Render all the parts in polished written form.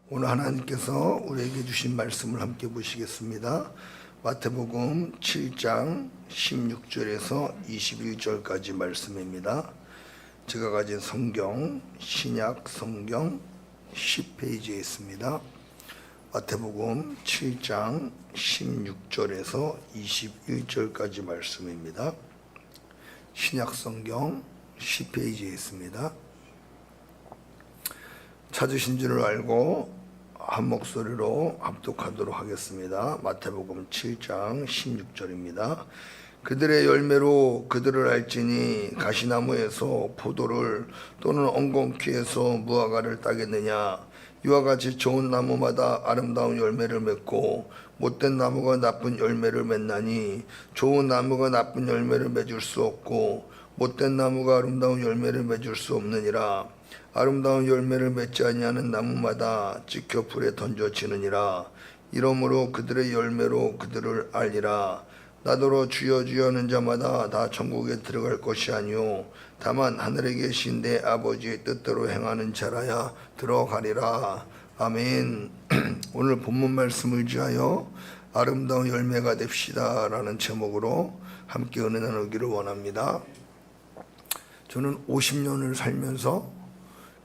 오늘 하나님께서 우리에게 주신 말씀을 함께 보시겠습니다. 마태복음 7장 16절에서 21절까지 말씀입니다. 제가 가진 성경, 신약 성경 10페이지에 있습니다. 마태복음 7장 16절에서 21절까지 말씀입니다. 신약 성경 10페이지에 있습니다. 찾으신 줄을 알고 한 목소리로 합독하도록 하겠습니다. 마태복음 7장 16절입니다. 그들의 열매로 그들을 알지니 가시나무에서 포도를 또는 엉겅퀴에서 무화과를 따겠느냐. 이와 같이 좋은 나무마다 아름다운 열매를 맺고 못된 나무가 나쁜 열매를 맺나니 좋은 나무가 나쁜 열매를 맺을 수 없고 못된 나무가 아름다운 열매를 맺을 수 없느니라. 아름다운 열매를 맺지 아니하는 나무마다 찍혀 불에 던져지느니라. 이러므로 그들의 열매로 그들을 알리라. 나더러 주여 주여 하는 자마다 다 천국에 들어갈 것이 아니요 다만 하늘에 계신 내 아버지의 뜻대로 행하는 자라야 들어가리라. 아멘. 오늘 본문 말씀을 지하여 아름다운 열매가 됩시다 라는 제목으로 함께 은혜 나누기를 원합니다. 저는 50년을 살면서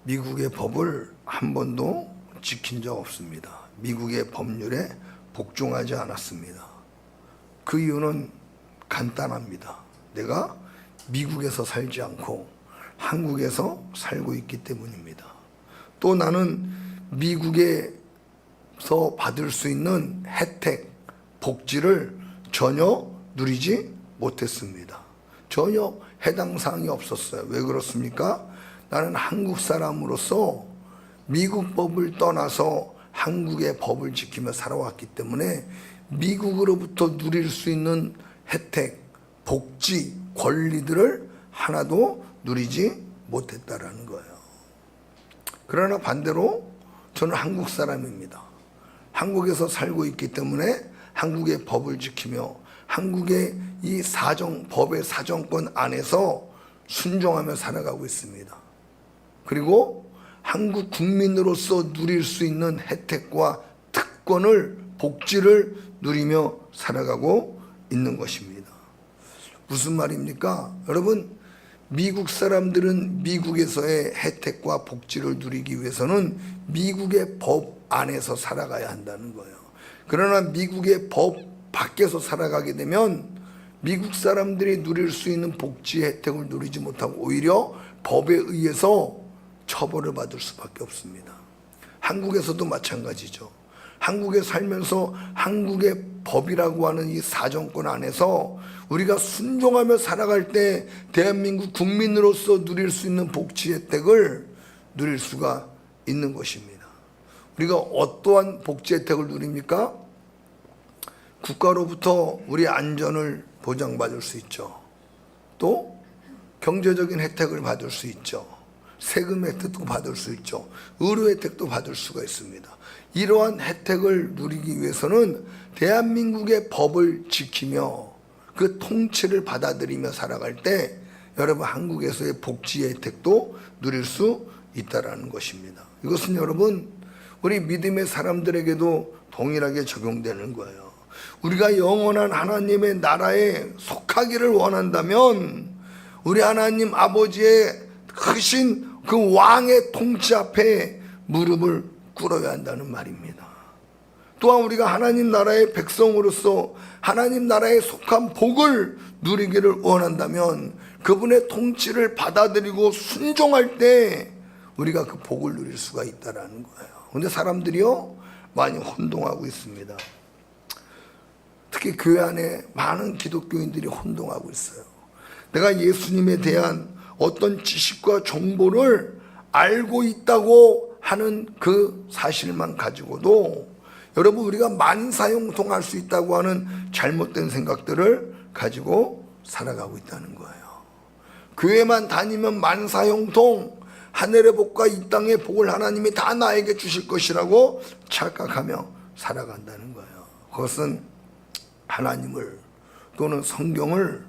미국의 법을 한 번도 지킨 적 없습니다. 미국의 법률에 복종하지 않았습니다. 그 이유는 간단합니다. 내가 미국에서 살지 않고 한국에서 살고 있기 때문입니다. 또 나는 미국에서 받을 수 있는 혜택, 복지를 전혀 누리지 못했습니다. 전혀 해당 사항이 없었어요. 왜 그렇습니까? 나는 한국 사람으로서 미국 법을 떠나서 한국의 법을 지키며 살아왔기 때문에 미국으로부터 누릴 수 있는 혜택, 복지, 권리들을 하나도 누리지 못했다라는 거예요. 그러나 반대로 저는 한국 사람입니다. 한국에서 살고 있기 때문에 한국의 법을 지키며 한국의 이 법의 사정권 안에서 순종하며 살아가고 있습니다. 그리고 한국 국민으로서 누릴 수 있는 혜택과 특권을, 복지를 누리며 살아가고 있는 것입니다. 무슨 말입니까? 여러분, 미국 사람들은 미국에서의 혜택과 복지를 누리기 위해서는 미국의 법 안에서 살아가야 한다는 거예요. 그러나 미국의 법 밖에서 살아가게 되면 미국 사람들이 누릴 수 있는 복지 혜택을 누리지 못하고 오히려 법에 의해서 처벌을 받을 수밖에 없습니다. 한국에서도 마찬가지죠. 한국에 살면서 한국의 법이라고 하는 이 사정권 안에서 우리가 순종하며 살아갈 때 대한민국 국민으로서 누릴 수 있는 복지 혜택을 누릴 수가 있는 것입니다. 우리가 어떠한 복지 혜택을 누립니까? 국가로부터 우리 안전을 보장받을 수 있죠. 또 경제적인 혜택을 받을 수 있죠. 세금 혜택도 받을 수 있죠. 의료 혜택도 받을 수가 있습니다. 이러한 혜택을 누리기 위해서는 대한민국의 법을 지키며 그 통치를 받아들이며 살아갈 때 여러분 한국에서의 복지 혜택도 누릴 수 있다는 것입니다. 이것은 여러분 우리 믿음의 사람들에게도 동일하게 적용되는 거예요. 우리가 영원한 하나님의 나라에 속하기를 원한다면 우리 하나님 아버지의 크신 그 왕의 통치 앞에 무릎을 꿇어야 한다는 말입니다. 또한 우리가 하나님 나라의 백성으로서 하나님 나라에 속한 복을 누리기를 원한다면 그분의 통치를 받아들이고 순종할 때 우리가 그 복을 누릴 수가 있다는 거예요. 그런데 사람들이요 많이 혼동하고 있습니다. 특히 교회 안에 많은 기독교인들이 혼동하고 있어요. 내가 예수님에 대한 어떤 지식과 정보를 알고 있다고 하는 그 사실만 가지고도 여러분 우리가 만사형통할 수 있다고 하는 잘못된 생각들을 가지고 살아가고 있다는 거예요. 교회만 다니면 만사형통, 하늘의 복과 이 땅의 복을 하나님이 다 나에게 주실 것이라고 착각하며 살아간다는 거예요. 그것은 하나님을 또는 성경을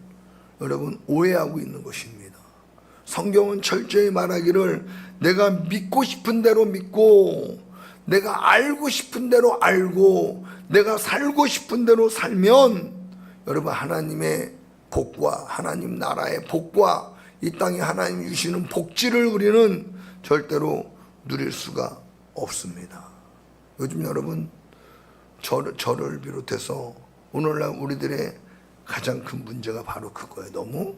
여러분 오해하고 있는 것입니다. 성경은 철저히 말하기를 내가 믿고 싶은 대로 믿고 내가 알고 싶은 대로 알고 내가 살고 싶은 대로 살면 여러분 하나님의 복과 하나님 나라의 복과 이 땅에 하나님 주시는 복지를 우리는 절대로 누릴 수가 없습니다. 요즘 여러분 저를 비롯해서 오늘날 우리들의 가장 큰 문제가 바로 그거예요. 너무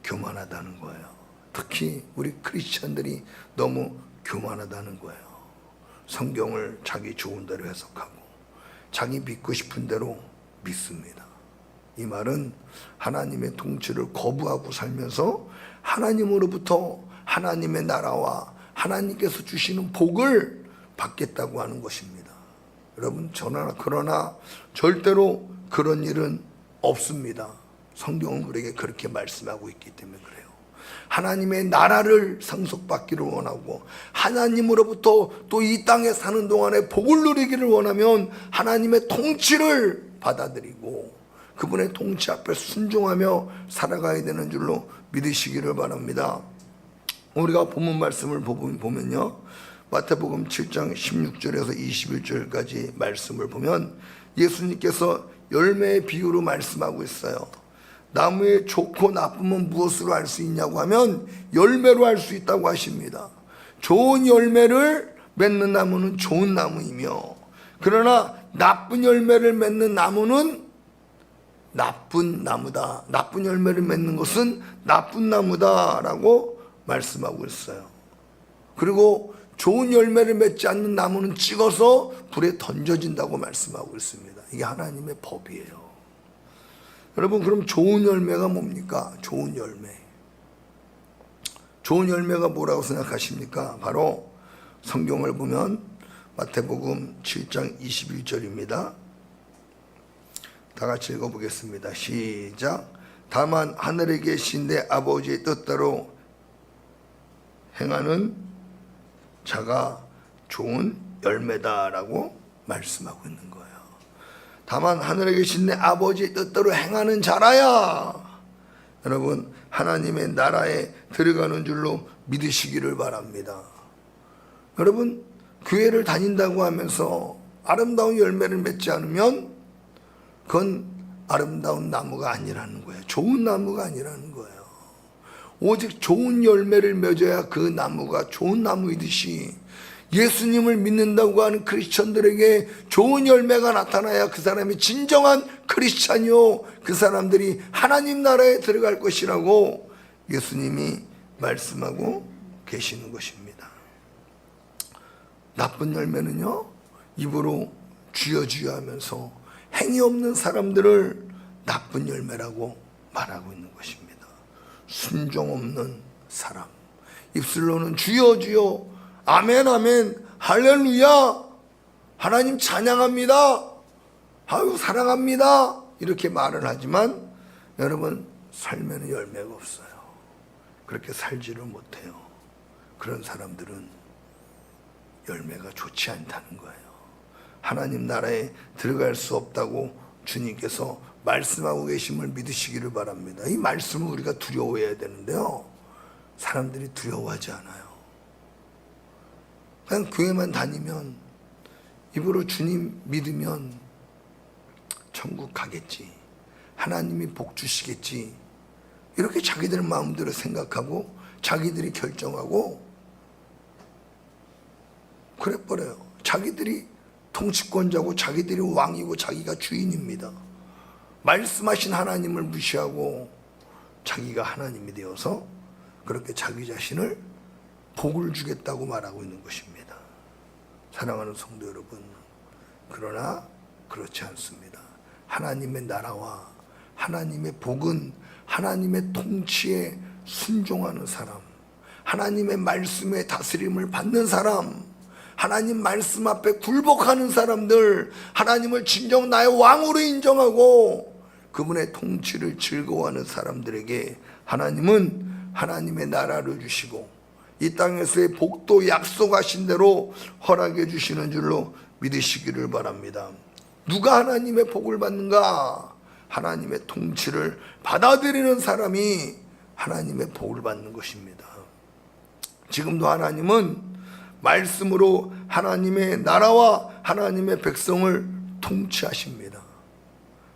교만하다는 거예요. 특히 우리 크리스천들이 너무 교만하다는 거예요. 성경을 자기 좋은 대로 해석하고 자기 믿고 싶은 대로 믿습니다. 이 말은 하나님의 통치를 거부하고 살면서 하나님으로부터 하나님의 나라와 하나님께서 주시는 복을 받겠다고 하는 것입니다. 여러분 그러나 절대로 그런 일은 없습니다. 성경은 우리에게 그렇게 말씀하고 있기 때문에 그래요. 하나님의 나라를 상속받기를 원하고 하나님으로부터 또 이 땅에 사는 동안에 복을 누리기를 원하면 하나님의 통치를 받아들이고 그분의 통치 앞에 순종하며 살아가야 되는 줄로 믿으시기를 바랍니다. 우리가 본문 말씀을 보면요, 마태복음 7장 16절에서 21절까지 말씀을 보면 예수님께서 열매의 비유로 말씀하고 있어요. 나무의 좋고 나쁨은 무엇으로 알 수 있냐고 하면 열매로 알 수 있다고 하십니다. 좋은 열매를 맺는 나무는 좋은 나무이며 그러나 나쁜 열매를 맺는 나무는 나쁜 나무다. 나쁜 열매를 맺는 것은 나쁜 나무다라고 말씀하고 있어요. 그리고 좋은 열매를 맺지 않는 나무는 찍어서 불에 던져진다고 말씀하고 있습니다. 이게 하나님의 법이에요. 여러분 그럼 좋은 열매가 뭡니까? 좋은 열매. 좋은 열매가 뭐라고 생각하십니까? 바로 성경을 보면 마태복음 7장 21절입니다. 다 같이 읽어보겠습니다. 시작. 다만 하늘에 계신 내 아버지의 뜻대로 행하는 자가 좋은 열매다라고 말씀하고 있는 거예요. 다만 하늘에 계신 내 아버지의 뜻대로 행하는 자라야 여러분 하나님의 나라에 들어가는 줄로 믿으시기를 바랍니다. 여러분 교회를 다닌다고 하면서 아름다운 열매를 맺지 않으면 그건 아름다운 나무가 아니라는 거예요. 좋은 나무가 아니라는 거예요. 오직 좋은 열매를 맺어야 그 나무가 좋은 나무이듯이 예수님을 믿는다고 하는 크리스천들에게 좋은 열매가 나타나야 그 사람이 진정한 크리스찬이요 그 사람들이 하나님 나라에 들어갈 것이라고 예수님이 말씀하고 계시는 것입니다. 나쁜 열매는요 입으로 주여 주여 하면서 행위 없는 사람들을 나쁜 열매라고 말하고 있는 것입니다. 순종 없는 사람, 입술로는 주여 주여 아멘 아멘 할렐루야 하나님 찬양합니다 아유 사랑합니다 이렇게 말을 하지만 여러분 삶에는 열매가 없어요. 그렇게 살지를 못해요. 그런 사람들은 열매가 좋지 않다는 거예요. 하나님 나라에 들어갈 수 없다고 주님께서 말씀하고 계심을 믿으시기를 바랍니다. 이 말씀을 우리가 두려워해야 되는데요 사람들이 두려워하지 않아요. 그냥 교회만 다니면 입으로 주님 믿으면 천국 가겠지 하나님이 복 주시겠지 이렇게 자기들 마음대로 생각하고 자기들이 결정하고 그래버려요. 자기들이 통치권자고 자기들이 왕이고 자기가 주인입니다. 말씀하신 하나님을 무시하고 자기가 하나님이 되어서 그렇게 자기 자신을 복을 주겠다고 말하고 있는 것입니다. 사랑하는 성도 여러분, 그러나 그렇지 않습니다. 하나님의 나라와 하나님의 복은 하나님의 통치에 순종하는 사람, 하나님의 말씀의 다스림을 받는 사람, 하나님 말씀 앞에 굴복하는 사람들, 하나님을 진정 나의 왕으로 인정하고 그분의 통치를 즐거워하는 사람들에게 하나님은 하나님의 나라를 주시고 이 땅에서의 복도 약속하신 대로 허락해 주시는 줄로 믿으시기를 바랍니다. 누가 하나님의 복을 받는가? 하나님의 통치를 받아들이는 사람이 하나님의 복을 받는 것입니다. 지금도 하나님은 말씀으로 하나님의 나라와 하나님의 백성을 통치하십니다.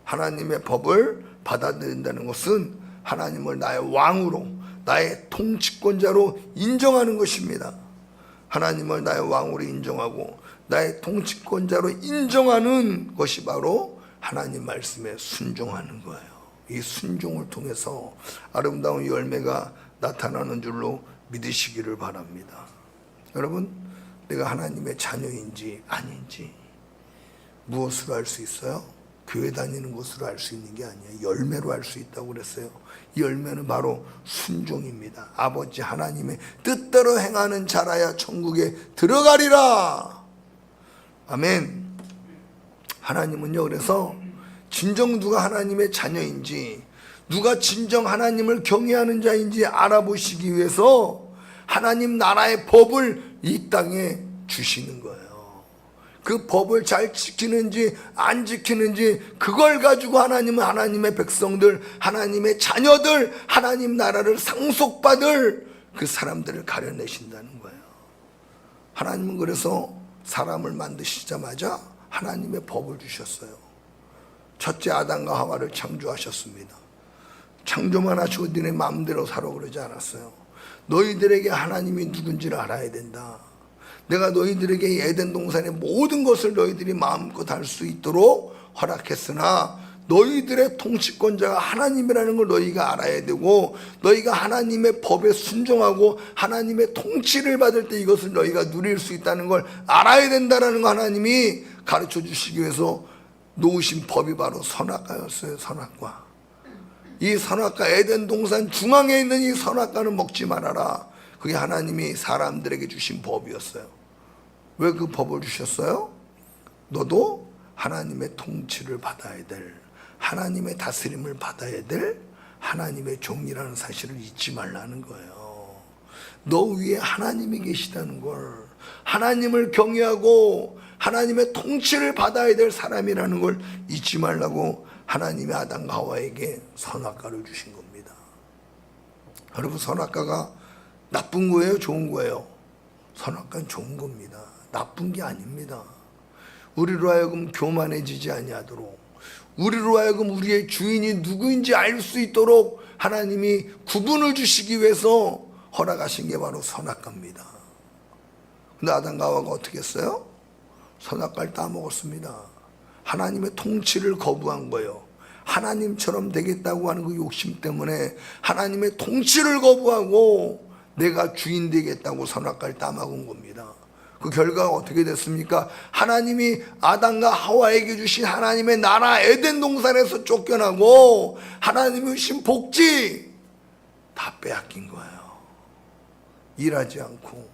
하나님의 법을 받아들인다는 것은 하나님을 나의 왕으로, 나의 통치권자로 인정하는 것입니다. 하나님을 나의 왕으로 인정하고 나의 통치권자로 인정하는 것이 바로 하나님 말씀에 순종하는 거예요. 이 순종을 통해서 아름다운 열매가 나타나는 줄로 믿으시기를 바랍니다. 여러분, 내가 하나님의 자녀인지 아닌지 무엇으로 알 수 있어요? 교회 다니는 것으로 알 수 있는 게 아니에요. 열매로 알 수 있다고 그랬어요. 이 열매는 바로 순종입니다. 아버지 하나님의 뜻대로 행하는 자라야 천국에 들어가리라. 아멘. 하나님은요, 그래서 진정 누가 하나님의 자녀인지, 누가 진정 하나님을 경외하는 자인지 알아보시기 위해서 하나님 나라의 법을 이 땅에 주시는 거예요. 그 법을 잘 지키는지 안 지키는지 그걸 가지고 하나님은 하나님의 백성들, 하나님의 자녀들, 하나님 나라를 상속받을 그 사람들을 가려내신다는 거예요. 하나님은 그래서 사람을 만드시자마자 하나님의 법을 주셨어요. 첫째 아담과 하와를 창조하셨습니다. 창조만 하시고 너네 마음대로 살아 그러지 않았어요. 너희들에게 하나님이 누군지를 알아야 된다. 내가 너희들에게 에덴 동산의 모든 것을 너희들이 마음껏 할 수 있도록 허락했으나 너희들의 통치권자가 하나님이라는 걸 너희가 알아야 되고, 너희가 하나님의 법에 순종하고 하나님의 통치를 받을 때 이것을 너희가 누릴 수 있다는 걸 알아야 된다는 거 하나님이 가르쳐 주시기 위해서 놓으신 법이 바로 선악과였어요. 선악과. 이 선악과, 에덴 동산 중앙에 있는 이 선악과는 먹지 말아라. 그게 하나님이 사람들에게 주신 법이었어요. 왜 그 법을 주셨어요? 너도 하나님의 통치를 받아야 될, 하나님의 다스림을 받아야 될 하나님의 종이라는 사실을 잊지 말라는 거예요. 너 위에 하나님이 계시다는 걸, 하나님을 경외하고 하나님의 통치를 받아야 될 사람이라는 걸 잊지 말라고 하나님이 아담과 하와에게 선악과를 주신 겁니다. 여러분, 선악과가 나쁜 거예요? 좋은 거예요? 선악과는 좋은 겁니다. 나쁜 게 아닙니다. 우리로 하여금 교만해지지 아니하도록, 우리로 하여금 우리의 주인이 누구인지 알 수 있도록 하나님이 구분을 주시기 위해서 허락하신 게 바로 선악과입니다. 근데 아담과 하와가 어떻게 했어요? 선악과를 따먹었습니다. 하나님의 통치를 거부한 거예요. 하나님처럼 되겠다고 하는 그 욕심 때문에 하나님의 통치를 거부하고 내가 주인 되겠다고 선악과를 따먹은 겁니다. 그 결과가 어떻게 됐습니까? 하나님이 아담과 하와에게 주신 하나님의 나라 에덴 동산에서 쫓겨나고 하나님이 주신 복지 다 빼앗긴 거예요. 일하지 않고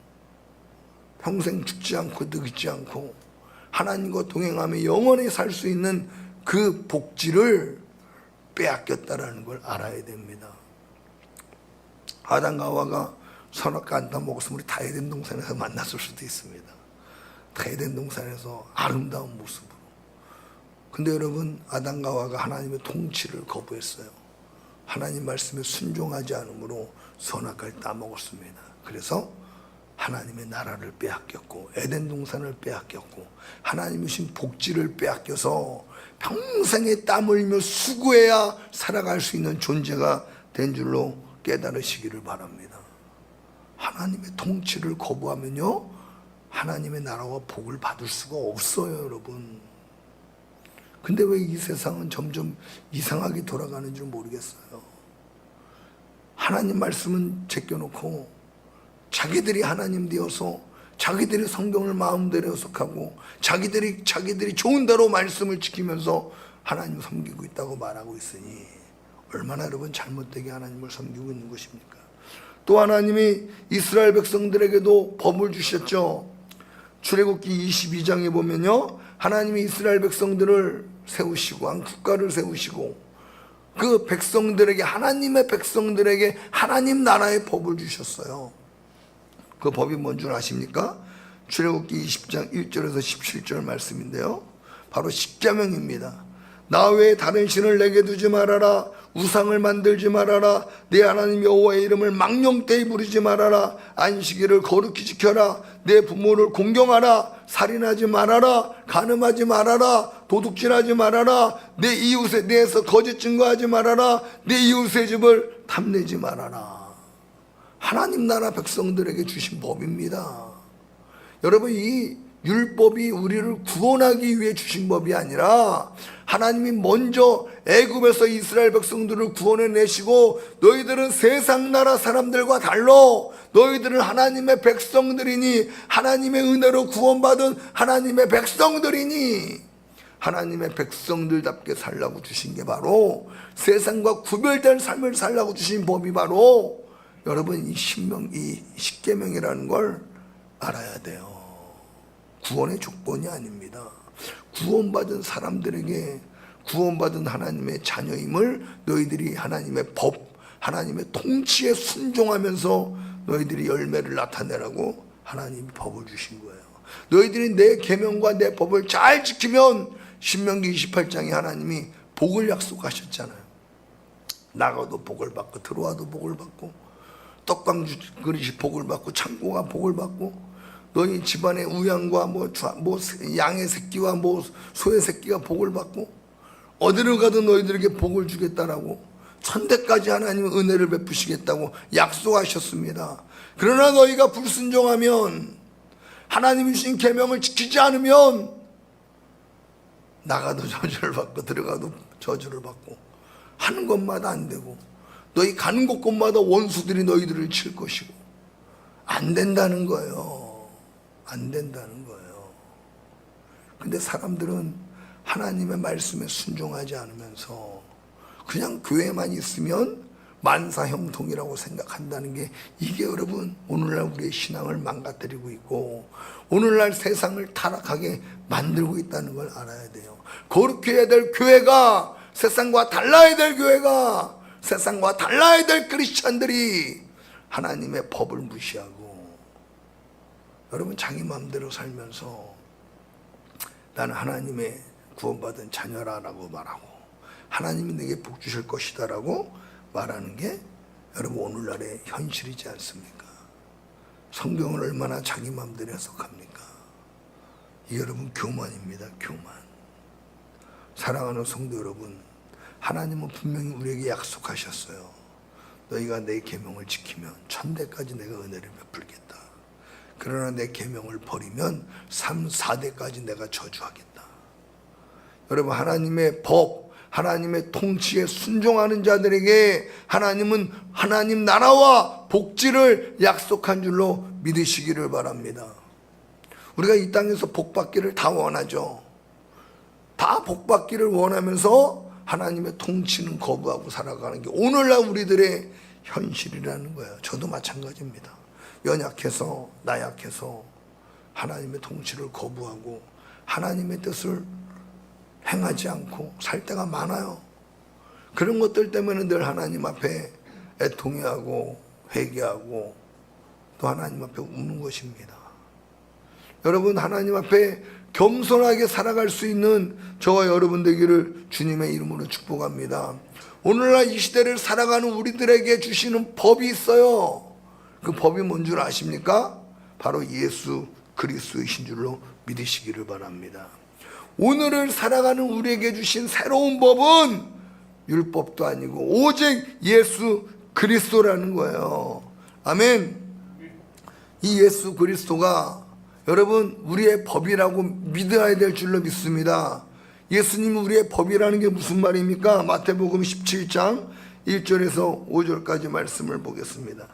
평생 죽지 않고 늙지 않고 하나님과 동행하며 영원히 살 수 있는 그 복지를 빼앗겼다라는 걸 알아야 됩니다. 아담과 하와가 선악과 안 따먹었으면 우리 다 에덴 동산에서 만났을 수도 있습니다. 다 에덴 동산에서 아름다운 모습으로. 근데 여러분, 아담과 하와가 하나님의 통치를 거부했어요. 하나님 말씀에 순종하지 않으므로 선악과를 따먹었습니다. 그래서 하나님의 나라를 빼앗겼고 에덴 동산을 빼앗겼고 하나님이 주신 복지를 빼앗겨서 평생에 땀 흘리며 수고해야 살아갈 수 있는 존재가 된 줄로 깨달으시기를 바랍니다. 하나님의 통치를 거부하면요, 하나님의 나라와 복을 받을 수가 없어요, 여러분. 근데 왜 이 세상은 점점 이상하게 돌아가는 줄 모르겠어요. 하나님 말씀은 제껴놓고 자기들이 하나님 되어서 자기들이 성경을 마음대로 해석하고 자기들이 좋은 대로 말씀을 지키면서 하나님 섬기고 있다고 말하고 있으니 얼마나 여러분 잘못되게 하나님을 섬기고 있는 것입니까? 또 하나님이 이스라엘 백성들에게도 법을 주셨죠. 출애굽기 22장에 보면요, 하나님이 이스라엘 백성들을 세우시고 한 국가를 세우시고 그 백성들에게, 하나님의 백성들에게 하나님 나라의 법을 주셨어요. 그 법이 뭔 줄 아십니까? 출애굽기 20장 1절에서 17절 말씀인데요, 바로 십계명입니다. 나 외에 다른 신을 내게 두지 말아라. 우상을 만들지 말아라. 내 하나님 여호와의 이름을 망령되이 부르지 말아라. 안식일을 거룩히 지켜라. 내 부모를 공경하라. 살인하지 말아라. 간음하지 말아라. 도둑질하지 말아라. 내 이웃에 대해서 거짓 증거하지 말아라. 내 이웃의 집을 탐내지 말아라. 하나님 나라 백성들에게 주신 법입니다. 여러분, 이 율법이 우리를 구원하기 위해 주신 법이 아니라 하나님이 먼저 애굽에서 이스라엘 백성들을 구원해내시고 너희들은 세상 나라 사람들과 달라. 너희들은 하나님의 백성들이니 하나님의 은혜로 구원받은 하나님의 백성들이니 하나님의 백성들답게 살라고 주신 게 바로 세상과 구별된 삶을 살라고 주신 법이 바로 여러분 이 십계명이라는 걸 알아야 돼요. 구원의 조건이 아닙니다. 구원받은 사람들에게 구원받은 하나님의 자녀임을 너희들이 하나님의 법, 하나님의 통치에 순종하면서 너희들이 열매를 나타내라고 하나님이 법을 주신 거예요. 너희들이 내 계명과 내 법을 잘 지키면 신명기 28장에 하나님이 복을 약속하셨잖아요. 나가도 복을 받고 들어와도 복을 받고 떡강주 그릇이 복을 받고 창고가 복을 받고 너희 집안의 우양과 양의 새끼와 소의 새끼가 복을 받고 어디를 가든 너희들에게 복을 주겠다라고 천대까지 하나님은 은혜를 베푸시겠다고 약속하셨습니다. 그러나 너희가 불순종하면 하나님이 주신 계명을 지키지 않으면 나가도 저주를 받고 들어가도 저주를 받고 하는 것마다 안 되고 너희 가는 곳곳마다 원수들이 너희들을 칠 것이고 안 된다는 거예요. 안 된다는 거예요. 근데 사람들은 하나님의 말씀에 순종하지 않으면서 그냥 교회만 있으면 만사형통이라고 생각한다는 게 이게 여러분 오늘날 우리의 신앙을 망가뜨리고 있고 오늘날 세상을 타락하게 만들고 있다는 걸 알아야 돼요. 거룩해야 될 교회가 세상과 달라야 될 교회가 세상과 달라야 될 크리스찬들이 하나님의 법을 무시하고 여러분 자기 마음대로 살면서 나는 하나님의 구원받은 자녀라고 말하고 하나님이 내게 복 주실 것이다 라고 말하는 게 여러분 오늘날의 현실이지 않습니까? 성경을 얼마나 자기 마음대로 해석합니까? 이 여러분 교만입니다. 교만. 사랑하는 성도 여러분, 하나님은 분명히 우리에게 약속하셨어요. 너희가 내 계명을 지키면 천대까지 내가 은혜를 베풀겠다. 그러나 내 계명을 버리면 3, 4대까지 내가 저주하겠다. 여러분 하나님의 법, 하나님의 통치에 순종하는 자들에게 하나님은 하나님 나라와 복지를 약속한 줄로 믿으시기를 바랍니다. 우리가 이 땅에서 복받기를 다 원하죠. 다 복받기를 원하면서 하나님의 통치는 거부하고 살아가는 게 오늘날 우리들의 현실이라는 거예요. 저도 마찬가지입니다. 연약해서 나약해서 하나님의 통치를 거부하고 하나님의 뜻을 행하지 않고 살 때가 많아요. 그런 것들 때문에 늘 하나님 앞에 애통해하고 회개하고 또 하나님 앞에 우는 것입니다. 여러분 하나님 앞에 겸손하게 살아갈 수 있는 저와 여러분 되기를 주님의 이름으로 축복합니다. 오늘날 이 시대를 살아가는 우리들에게 주시는 법이 있어요. 그 법이 뭔 줄 아십니까? 바로 예수 그리스도이신 줄로 믿으시기를 바랍니다. 오늘을 살아가는 우리에게 주신 새로운 법은 율법도 아니고 오직 예수 그리스도라는 거예요. 아멘. 이 예수 그리스도가 여러분 우리의 법이라고 믿어야 될 줄로 믿습니다. 예수님은 우리의 법이라는 게 무슨 말입니까? 마태복음 17장 1절에서 5절까지 말씀을 보겠습니다.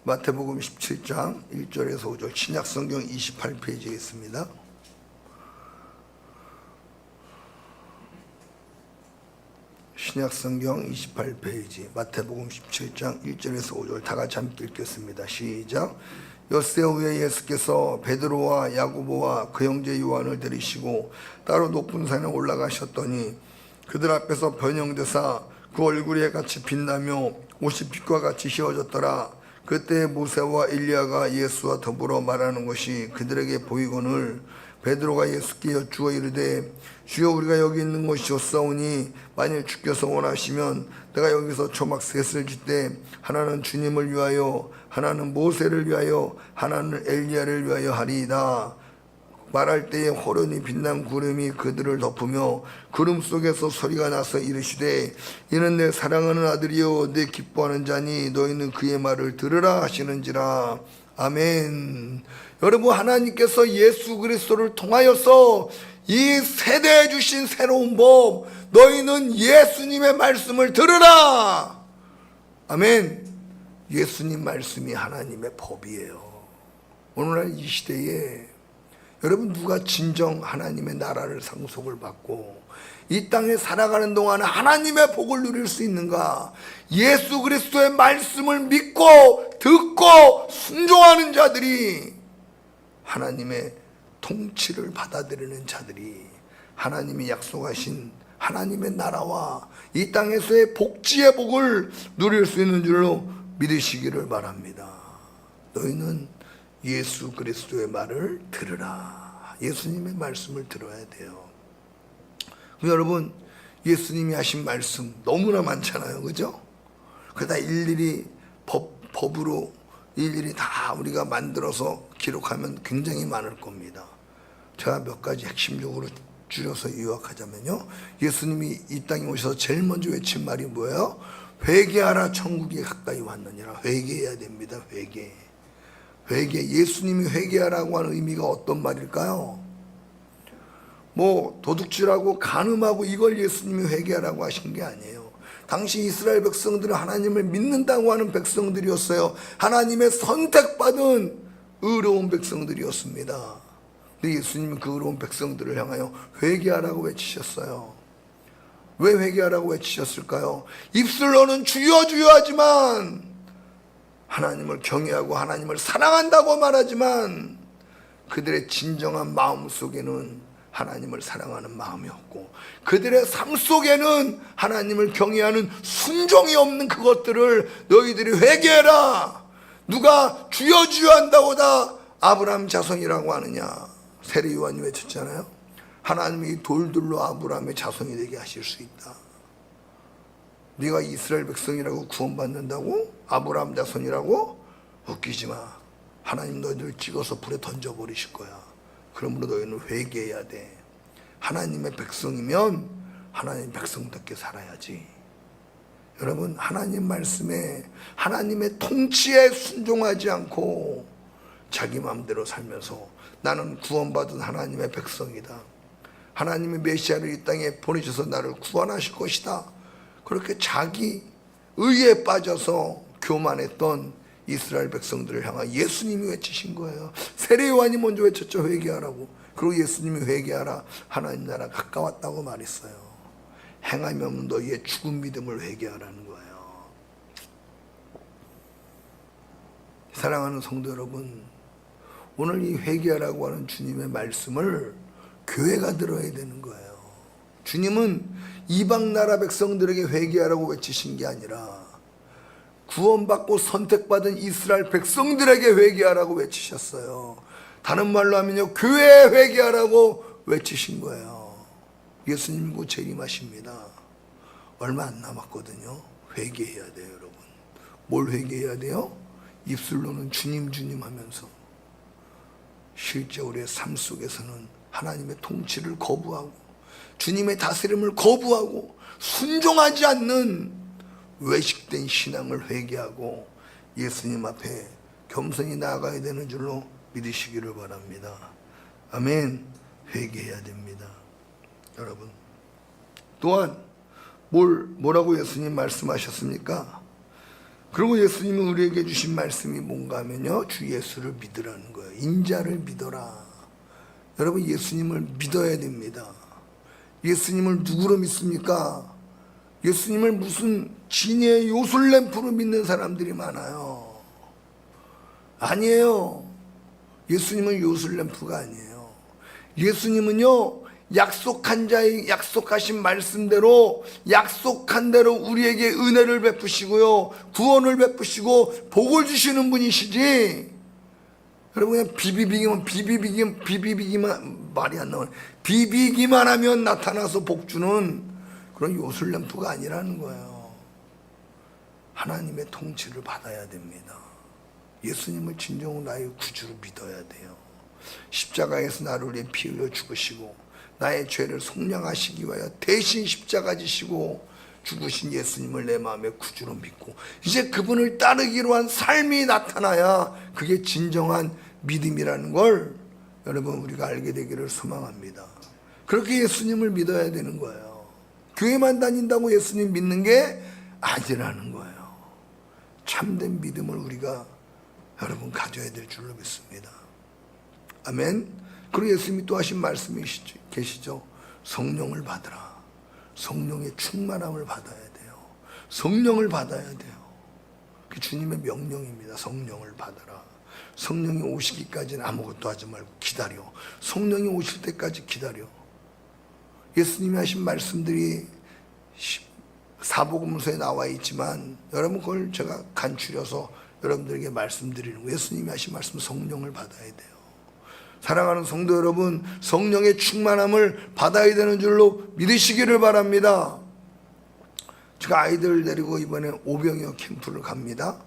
마태복음 17장 1절에서 5절 신약성경 28페이지에 있습니다. 신약성경 28페이지 마태복음 17장 1절에서 5절 다 같이 함께 읽겠습니다. 시작. 엿새 후에 예수께서 베드로와 야고보와 그 형제 요한을 데리시고 따로 높은 산에 올라가셨더니 그들 앞에서 변형되사 그 얼굴이 같이 빛나며 옷이 빛과 같이 휘어졌더라. 그때 모세와 엘리야가 예수와 더불어 말하는 것이 그들에게 보이거늘 베드로가 예수께 여쭈어 이르되 주여 우리가 여기 있는 것이 좋사오니 만일 주께서 원하시면 내가 여기서 초막 셋을 짓되 하나는 주님을 위하여 하나는 모세를 위하여 하나는 엘리야를 위하여 하리이다. 말할 때에 호련히 빛난 구름이 그들을 덮으며 구름 속에서 소리가 나서 이르시되 이는 내 사랑하는 아들이요 내 기뻐하는 자니 너희는 그의 말을 들으라 하시는지라. 아멘. 여러분, 하나님께서 예수 그리스도를 통하여서 이 세대에 주신 새로운 법, 너희는 예수님의 말씀을 들으라. 아멘. 예수님 말씀이 하나님의 법이에요. 오늘날 이 시대에 여러분, 누가 진정 하나님의 나라를 상속을 받고 이 땅에 살아가는 동안 하나님의 복을 누릴 수 있는가? 예수 그리스도의 말씀을 믿고 듣고 순종하는 자들이, 하나님의 통치를 받아들이는 자들이 하나님이 약속하신 하나님의 나라와 이 땅에서의 복지의 복을 누릴 수 있는 줄로 믿으시기를 바랍니다. 너희는 예수 그리스도의 말을 들으라. 예수님의 말씀을 들어야 돼요. 여러분, 예수님이 하신 말씀 너무나 많잖아요, 그죠? 그다 일일이 법으로 일일이 다 우리가 만들어서 기록하면 굉장히 많을 겁니다. 제가 몇 가지 핵심적으로 줄여서 요약하자면요, 예수님이 이 땅에 오셔서 제일 먼저 외친 말이 뭐예요? 회개하라, 천국이 가까이 왔느니라. 회개해야 됩니다. 회개. 예수님이 회개하라고 하는 의미가 어떤 말일까요? 뭐 도둑질하고 간음하고 이걸 예수님이 회개하라고 하신 게 아니에요. 당시 이스라엘 백성들은 하나님을 믿는다고 하는 백성들이었어요. 하나님의 선택받은 의로운 백성들이었습니다. 근데 예수님은 그 의로운 백성들을 향하여 회개하라고 외치셨어요. 왜 회개하라고 외치셨을까요? 입술로는 주여 주여 하지만, 하나님을 경외하고 하나님을 사랑한다고 말하지만 그들의 진정한 마음 속에는 하나님을 사랑하는 마음이 없고, 그들의 삶 속에는 하나님을 경외하는 순종이 없는 그것들을 너희들이 회개해라. 누가 주여 주여 한다고 다 아브라함 자손이라고 하느냐? 세례 요한이 외쳤잖아요. 하나님이 돌들로 아브라함의 자손이 되게 하실 수 있다. 네가 이스라엘 백성이라고 구원받는다고? 아브라함 자손이라고? 웃기지 마. 하나님 너희들을 찍어서 불에 던져버리실 거야. 그러므로 너희는 회개해야 돼. 하나님의 백성이면 하나님 백성답게 살아야지. 여러분, 하나님 말씀에, 하나님의 통치에 순종하지 않고 자기 마음대로 살면서 나는 구원받은 하나님의 백성이다, 하나님의 메시아를 이 땅에 보내셔서 나를 구원하실 것이다, 그렇게 자기 의에 빠져서 교만했던 이스라엘 백성들을 향한 예수님이 외치신 거예요. 세례 요한이 먼저 외쳤죠. 회개하라고. 그리고 예수님이 회개하라, 하나님 나라 가까웠다고 말했어요. 행함이 없는 너희의 죽은 믿음을 회개하라는 거예요. 사랑하는 성도 여러분, 오늘 이 회개하라고 하는 주님의 말씀을 교회가 들어야 되는 거예요. 주님은 이방 나라 백성들에게 회개하라고 외치신 게 아니라 구원받고 선택받은 이스라엘 백성들에게 회개하라고 외치셨어요. 다른 말로 하면요, 교회에 회개하라고 외치신 거예요. 예수님 곧 재림하십니다. 얼마 안 남았거든요. 회개해야 돼요, 여러분. 뭘 회개해야 돼요? 입술로는 주님 주님 하면서 실제 우리의 삶 속에서는 하나님의 통치를 거부하고 주님의 다스림을 거부하고 순종하지 않는 외식된 신앙을 회개하고 예수님 앞에 겸손히 나아가야 되는 줄로 믿으시기를 바랍니다. 아멘. 회개해야 됩니다. 여러분, 또한 뭐라고 예수님 말씀하셨습니까? 그리고 예수님이 우리에게 주신 말씀이 뭔가 하면요, 주 예수를 믿으라는 거예요. 인자를 믿어라. 여러분, 예수님을 믿어야 됩니다. 예수님을 누구로 믿습니까? 예수님을 무슨 진의 요술램프로 믿는 사람들이 많아요. 아니에요. 예수님은 요술램프가 아니에요. 예수님은요, 약속한 자의 약속하신 말씀대로 약속한 대로 우리에게 은혜를 베푸시고요, 구원을 베푸시고 복을 주시는 분이시지, 여러분 그냥 비비비기만 말이 안 나오네. 비비기만 하면 나타나서 복주는 그런 요술램프가 아니라는 거예요. 하나님의 통치를 받아야 됩니다. 예수님을 진정으로 나의 구주로 믿어야 돼요. 십자가에서 나를 위해 피 흘려 죽으시고 나의 죄를 속량하시기 위하여 대신 십자가 지시고 죽으신 예수님을 내 마음의 구주로 믿고 이제 그분을 따르기로 한 삶이 나타나야 그게 진정한 믿음이라는 걸 여러분 우리가 알게 되기를 소망합니다. 그렇게 예수님을 믿어야 되는 거예요. 교회만 다닌다고 예수님 믿는 게 아니라는 거예요. 참된 믿음을 우리가 여러분 가져야 될 줄로 믿습니다. 아멘. 그리고 예수님이 또 하신 말씀이 계시죠. 성령을 받으라. 성령의 충만함을 받아야 돼요. 성령을 받아야 돼요. 그 주님의 명령입니다. 성령을 받아라. 성령이 오시기까지는 아무것도 하지 말고 기다려. 성령이 오실 때까지 기다려. 예수님이 하신 말씀들이 사복음서에 나와 있지만 여러분 그걸 제가 간추려서 여러분들에게 말씀드리는 거예요. 예수님이 하신 말씀 성령을 받아야 돼요. 사랑하는 성도 여러분, 성령의 충만함을 받아야 되는 줄로 믿으시기를 바랍니다. 제가 아이들 데리고 이번에 오병이어 캠프를 갑니다.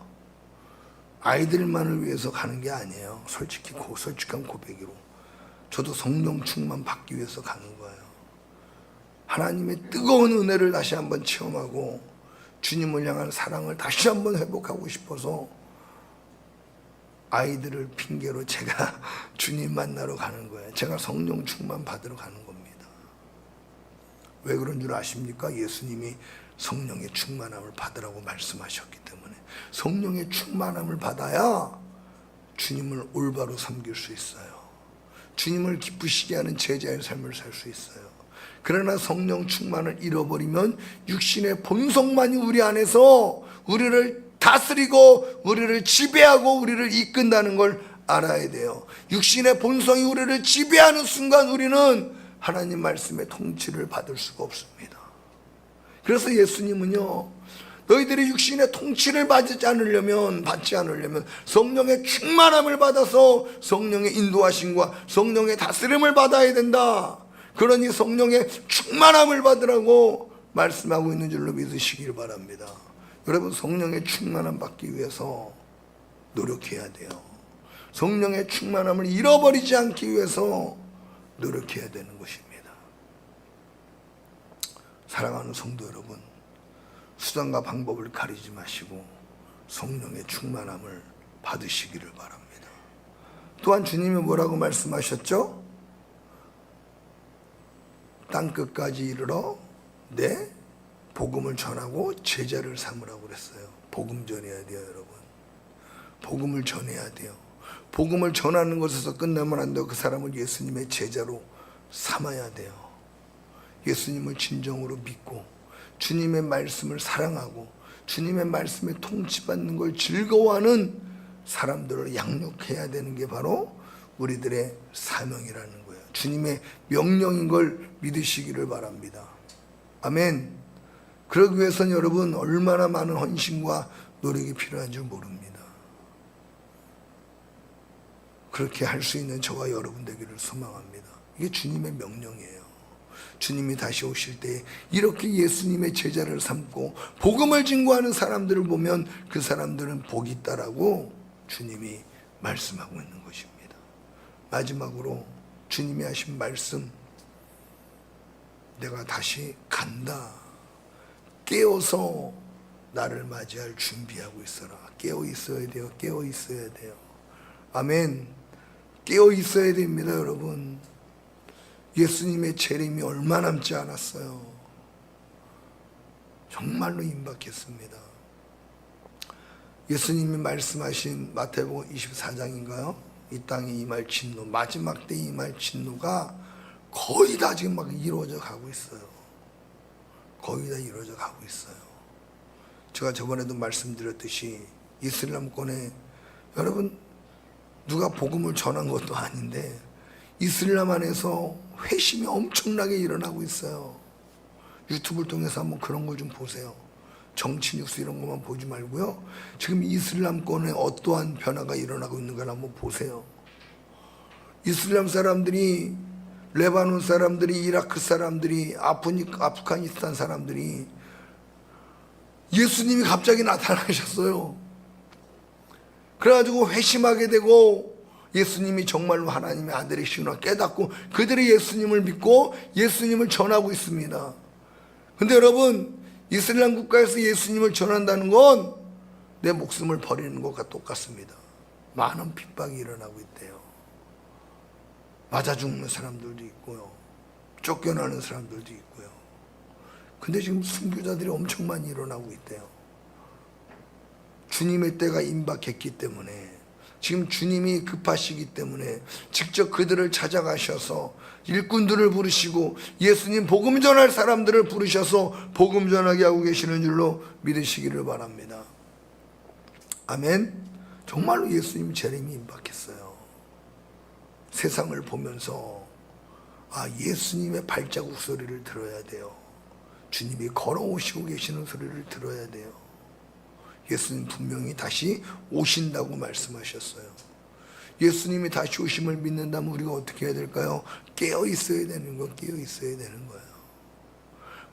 아이들만을 위해서 가는 게 아니에요. 솔직한 고백으로 저도 성령 충만 받기 위해서 가는 거예요. 하나님의 뜨거운 은혜를 다시 한번 체험하고 주님을 향한 사랑을 다시 한번 회복하고 싶어서 아이들을 핑계로 제가 주님 만나러 가는 거예요. 제가 성령 충만 받으러 가는 겁니다. 왜 그런 줄 아십니까? 예수님이 성령의 충만함을 받으라고 말씀하셨기 때문에. 성령의 충만함을 받아야 주님을 올바로 섬길 수 있어요. 주님을 기쁘시게 하는 제자의 삶을 살 수 있어요. 그러나 성령 충만을 잃어버리면 육신의 본성만이 우리 안에서 우리를 다스리고 우리를 지배하고 우리를 이끈다는 걸 알아야 돼요. 육신의 본성이 우리를 지배하는 순간 우리는 하나님 말씀의 통치를 받을 수가 없습니다. 그래서 예수님은요, 너희들이 육신의 통치를 받지 않으려면 성령의 충만함을 받아서 성령의 인도하심과 성령의 다스림을 받아야 된다. 그러니 성령의 충만함을 받으라고 말씀하고 있는 줄로 믿으시길 바랍니다. 여러분 성령의 충만함 받기 위해서 노력해야 돼요. 성령의 충만함을 잃어버리지 않기 위해서 노력해야 되는 것입니다. 사랑하는 성도 여러분, 수단과 방법을 가리지 마시고 성령의 충만함을 받으시기를 바랍니다. 또한 주님이 뭐라고 말씀하셨죠? 땅끝까지 이르러 내 복음을 전하고 제자를 삼으라고 그랬어요. 복음 전해야 돼요, 여러분. 복음을 전해야 돼요. 복음을 전하는 것에서 끝나면 안 되고 그 사람을 예수님의 제자로 삼아야 돼요. 예수님을 진정으로 믿고 주님의 말씀을 사랑하고 주님의 말씀에 통치받는 걸 즐거워하는 사람들을 양육해야 되는 게 바로 우리들의 사명이라는 거예요. 주님의 명령인 걸 믿으시기를 바랍니다. 아멘. 그러기 위해서는 여러분 얼마나 많은 헌신과 노력이 필요한 줄 모릅니다. 그렇게 할 수 있는 저와 여러분 되기를 소망합니다. 이게 주님의 명령이에요. 주님이 다시 오실 때 이렇게 예수님의 제자를 삼고 복음을 증거하는 사람들을 보면 그 사람들은 복이 있다라고 주님이 말씀하고 있는 것입니다. 마지막으로 주님이 하신 말씀, 내가 다시 간다. 깨어서 나를 맞이할 준비하고 있어라. 깨어 있어야 돼요. 깨어 있어야 돼요. 아멘. 깨어 있어야 됩니다, 여러분. 예수님의 재림이 얼마 남지 않았어요. 정말로 임박했습니다. 예수님이 말씀하신 마태복음 24장인가요? 이 땅에 임할 진노, 마지막 때 임할 진노가 거의 다 지금 막 이루어져 가고 있어요. 거의 다 이루어져 가고 있어요. 제가 저번에도 말씀드렸듯이 이슬람권에 여러분 누가 복음을 전한 것도 아닌데 이슬람 안에서 회심이 엄청나게 일어나고 있어요. 유튜브를 통해서 한번 그런 걸 좀 보세요. 정치 뉴스 이런 것만 보지 말고요. 지금 이슬람권에 어떠한 변화가 일어나고 있는가 한번 보세요. 이슬람 사람들이 레바논 사람들이, 이라크 사람들이, 아프가니스탄 사람들이 예수님이 갑자기 나타나셨어요. 그래가지고 회심하게 되고 예수님이 정말로 하나님의 아들이시구나 깨닫고 그들이 예수님을 믿고 예수님을 전하고 있습니다. 근데 여러분, 이슬람 국가에서 예수님을 전한다는 건 내 목숨을 버리는 것과 똑같습니다. 많은 핍박이 일어나고 있대요. 맞아 죽는 사람들도 있고요, 쫓겨나는 사람들도 있고요. 근데 지금 순교자들이 엄청 많이 일어나고 있대요. 주님의 때가 임박했기 때문에, 지금 주님이 급하시기 때문에 직접 그들을 찾아가셔서 일꾼들을 부르시고 예수님 복음 전할 사람들을 부르셔서 복음 전하게 하고 계시는 줄로 믿으시기를 바랍니다. 아멘. 정말로 예수님 재림이 임박했어요. 세상을 보면서 예수님의 발자국 소리를 들어야 돼요. 주님이 걸어오시고 계시는 소리를 들어야 돼요. 예수님 분명히 다시 오신다고 말씀하셨어요. 예수님이 다시 오심을 믿는다면 우리가 어떻게 해야 될까요? 깨어 있어야 되는 거, 깨어 있어야 되는 거예요.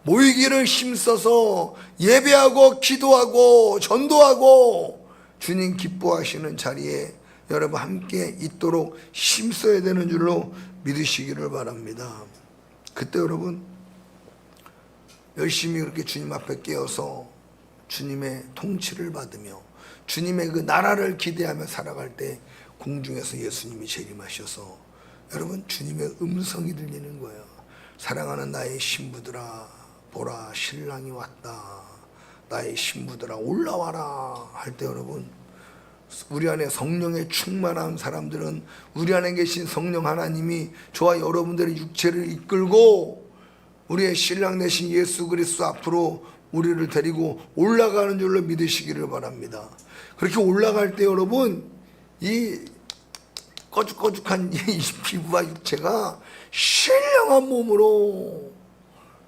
모이기를 힘써서 예배하고 기도하고 전도하고 주님 기뻐하시는 자리에 여러분 함께 있도록 힘써야 되는 줄로 믿으시기를 바랍니다. 그때 여러분 열심히 그렇게 주님 앞에 깨어서 주님의 통치를 받으며 주님의 그 나라를 기대하며 살아갈 때 공중에서 예수님이 재림하셔서 여러분 주님의 음성이 들리는 거예요. 사랑하는 나의 신부들아, 보라 신랑이 왔다. 나의 신부들아 올라와라 할 때 여러분, 우리 안에 성령의 충만한 사람들은 우리 안에 계신 성령 하나님이 저와 여러분들의 육체를 이끌고 우리의 신랑 되신 예수 그리스도 앞으로 우리를 데리고 올라가는 줄로 믿으시기를 바랍니다. 그렇게 올라갈 때 여러분, 이 꺼죽꺼죽한 이 피부와 육체가 신령한 몸으로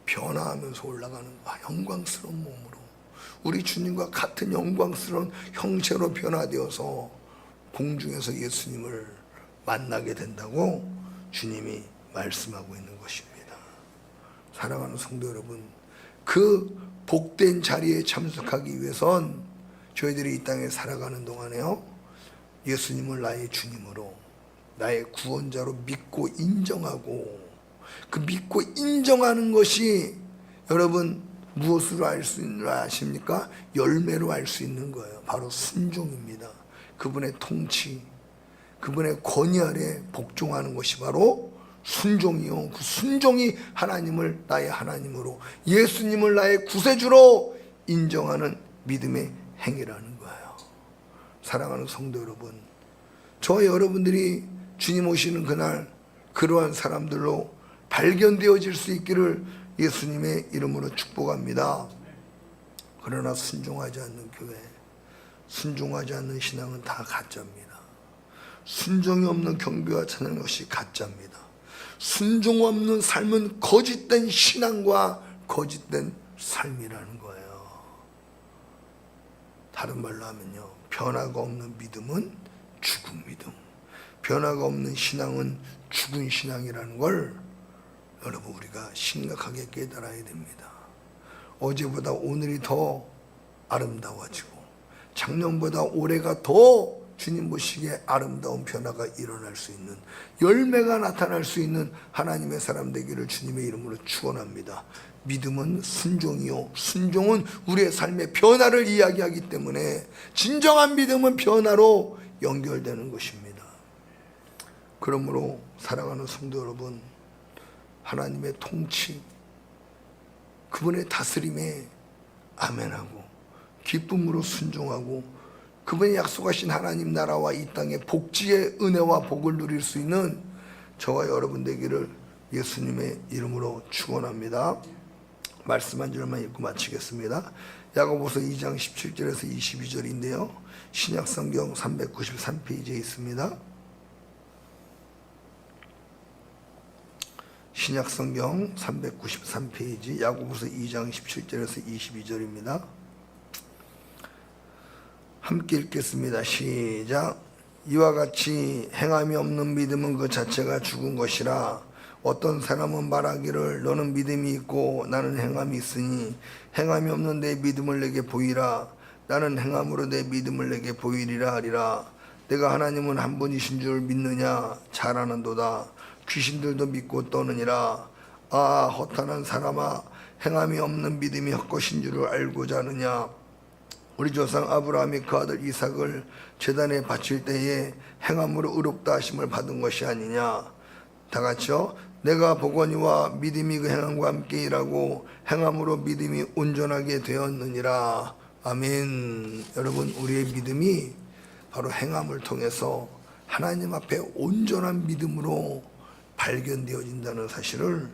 변화하면서 올라가는 거야. 영광스러운 몸으로 우리 주님과 같은 영광스러운 형체로 변화되어서 공중에서 예수님을 만나게 된다고 주님이 말씀하고 있는 것입니다. 사랑하는 성도 여러분, 그 복된 자리에 참석하기 위해선 저희들이 이 땅에 살아가는 동안에요, 예수님을 나의 주님으로, 나의 구원자로 믿고 인정하고, 그 믿고 인정하는 것이 여러분 무엇으로 알 수 있는 아십니까? 열매로 알 수 있는 거예요. 바로 순종입니다. 그분의 통치, 그분의 권위 아래 복종하는 것이 바로 순종이요. 그 순종이 하나님을 나의 하나님으로, 예수님을 나의 구세주로 인정하는 믿음의 행위라는 거예요. 사랑하는 성도 여러분, 저와 여러분들이 주님 오시는 그날 그러한 사람들로 발견되어질 수 있기를 예수님의 이름으로 축복합니다. 그러나 순종하지 않는 교회, 순종하지 않는 신앙은 다 가짜입니다. 순종이 없는 경배와 찬양 것이 가짜입니다. 순종 없는 삶은 거짓된 신앙과 거짓된 삶이라는 거예요. 다른 말로 하면요, 변화가 없는 믿음은 죽은 믿음, 변화가 없는 신앙은 죽은 신앙이라는 걸 여러분 우리가 심각하게 깨달아야 됩니다. 어제보다 오늘이 더 아름다워지고 작년보다 올해가 더 주님 보시기에 아름다운 변화가 일어날 수 있는, 열매가 나타날 수 있는 하나님의 사람 되기를 주님의 이름으로 축원합니다. 믿음은 순종이요, 순종은 우리의 삶의 변화를 이야기하기 때문에 진정한 믿음은 변화로 연결되는 것입니다. 그러므로 사랑하는 성도 여러분, 하나님의 통치, 그분의 다스림에 아멘하고 기쁨으로 순종하고 그분이 약속하신 하나님 나라와 이 땅의 복지의 은혜와 복을 누릴 수 있는 저와 여러분 되기를 예수님의 이름으로 축원합니다. 말씀 한 줄만 읽고 마치겠습니다. 야고보서 2장 17절에서 22절인데요. 신약성경 393페이지에 있습니다. 신약성경 393페이지 야고보서 2장 17절에서 22절입니다. 함께 읽겠습니다. 시작. 이와 같이 행함이 없는 믿음은 그 자체가 죽은 것이라 어떤 사람은 말하기를 너는 믿음이 있고 나는 행함이 있으니 행함이 없는 내 믿음을 내게 보이라. 나는 행함으로 내 믿음을 내게 보이리라 하리라. 내가 하나님은 한 분이신 줄 믿느냐? 잘 아는도다. 귀신들도 믿고 떠느니라. 아, 허탄한 사람아, 행함이 없는 믿음이 헛것인 줄을 알고자 하느냐? 우리 조상 아브라함이 그 아들 이삭을 제단에 바칠 때에 행함으로 의롭다 하심을 받은 것이 아니냐? 다 같이요. 내가 보거니와 믿음이 그 행함과 함께 일하고 행함으로 믿음이 온전하게 되었느니라. 아멘. 여러분, 우리의 믿음이 바로 행함을 통해서 하나님 앞에 온전한 믿음으로 발견되어진다는 사실을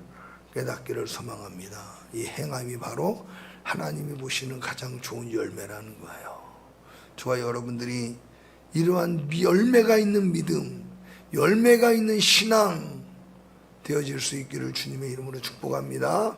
깨닫기를 소망합니다. 이 행함이 바로 하나님이 보시는 가장 좋은 열매라는 거예요. 저와 여러분들이 이러한 열매가 있는 믿음, 열매가 있는 신앙 되어질 수 있기를 주님의 이름으로 축복합니다.